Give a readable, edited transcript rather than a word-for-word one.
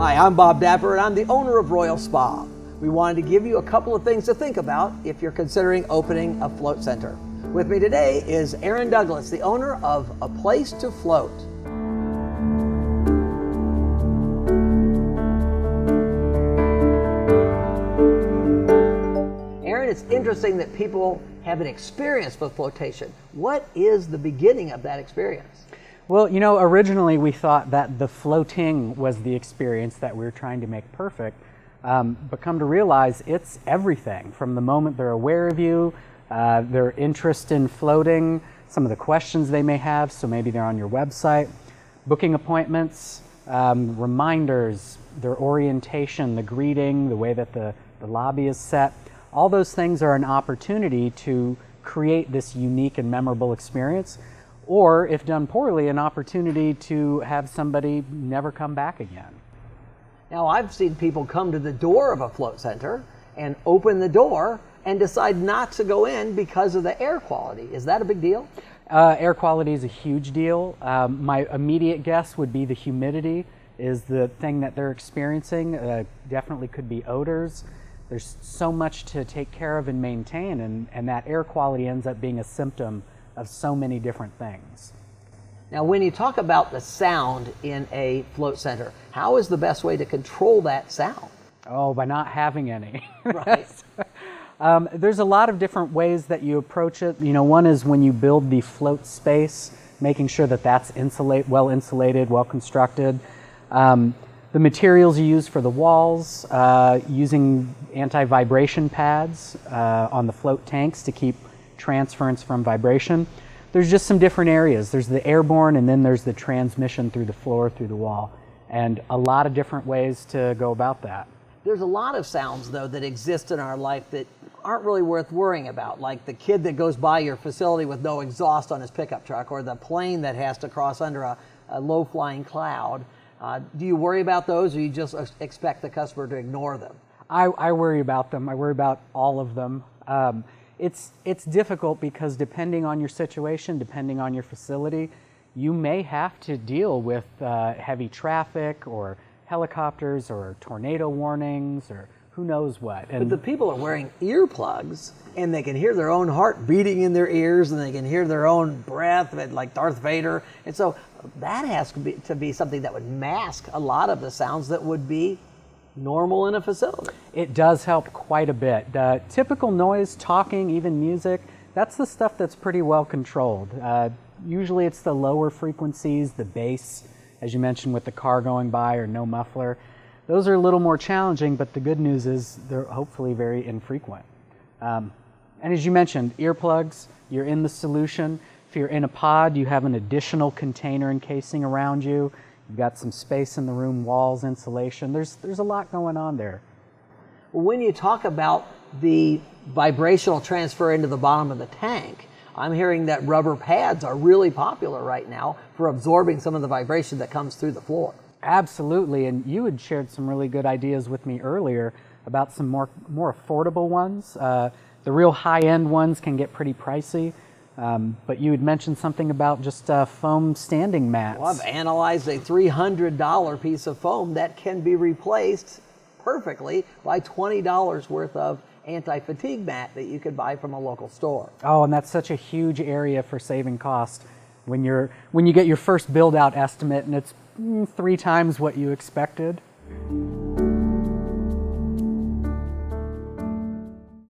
Hi, I'm Bob Dapper and I'm the owner of Royal Spa. We wanted to give you a couple of things to think about if you're considering opening a float center. With me today is Aaron Douglas, the owner of A Place to Float. Aaron, it's interesting that people have an experience with flotation. What is the beginning of that experience? Well, you know, originally we thought that the floating was the experience that we were trying to make perfect, but come to realize it's everything from the moment they're aware of you, their interest in floating, some of the questions they may have, so maybe they're on your website, booking appointments, reminders, their orientation, the greeting, the way that the lobby is set. All those things are an opportunity to create this unique and memorable experience. Or, if done poorly, an opportunity to have somebody never come back again. Now, I've seen people come to the door of a float center and open the door and decide not to go in because of the air quality. Is that a big deal? Air quality is a huge deal. My immediate guess would be the humidity is the thing that they're experiencing. Definitely could be odors. There's so much to take care of and maintain, and that air quality ends up being a symptom of so many different things. Now, when you talk about the sound in a float center, how is the best way to control that sound? Oh, by not having any. Right. There's a lot of different ways that you approach it. You know, one is when you build the float space, making sure that that's well insulated, well constructed. The materials you use for the walls, using anti-vibration pads on the float tanks to keep transference from vibration. There's just some different areas. There's the airborne, and then there's the transmission through the floor, through the wall, and a lot of different ways to go about that. There's a lot of sounds, though, that exist in our life that aren't really worth worrying about, like the kid that goes by your facility with no exhaust on his pickup truck, or the plane that has to cross under a low-flying cloud. Do you worry about those, or you just expect the customer to ignore them? I worry about them. I worry about all of them. It's difficult because depending on your situation, depending on your facility, you may have to deal with heavy traffic or helicopters or tornado warnings or who knows what. But the people are wearing earplugs and they can hear their own heart beating in their ears and they can hear their own breath like Darth Vader. And so that has to be something that would mask a lot of the sounds that would be normal in a facility. It does help quite a bit. Typical noise, talking, even music, that's the stuff that's pretty well controlled. Usually it's the lower frequencies, the bass, as you mentioned with the car going by or no muffler. Those are a little more challenging, but the good news is they're hopefully very infrequent. And as you mentioned, earplugs, you're in the solution. If you're in a pod, you have an additional container encasing around you. You've got some space in the room, walls, insulation. There's a lot going on there. When you talk about the vibrational transfer into the bottom of the tank, I'm hearing that rubber pads are really popular right now for absorbing some of the vibration that comes through the floor. Absolutely, and you had shared some really good ideas with me earlier about some more affordable ones. The real high-end ones can get pretty pricey. But you had mentioned something about just foam standing mats. Well, I've analyzed a $300 piece of foam that can be replaced perfectly by $20 worth of anti-fatigue mat that you could buy from a local store. Oh, and that's such a huge area for saving cost when you get your first build-out estimate and it's 3 times what you expected.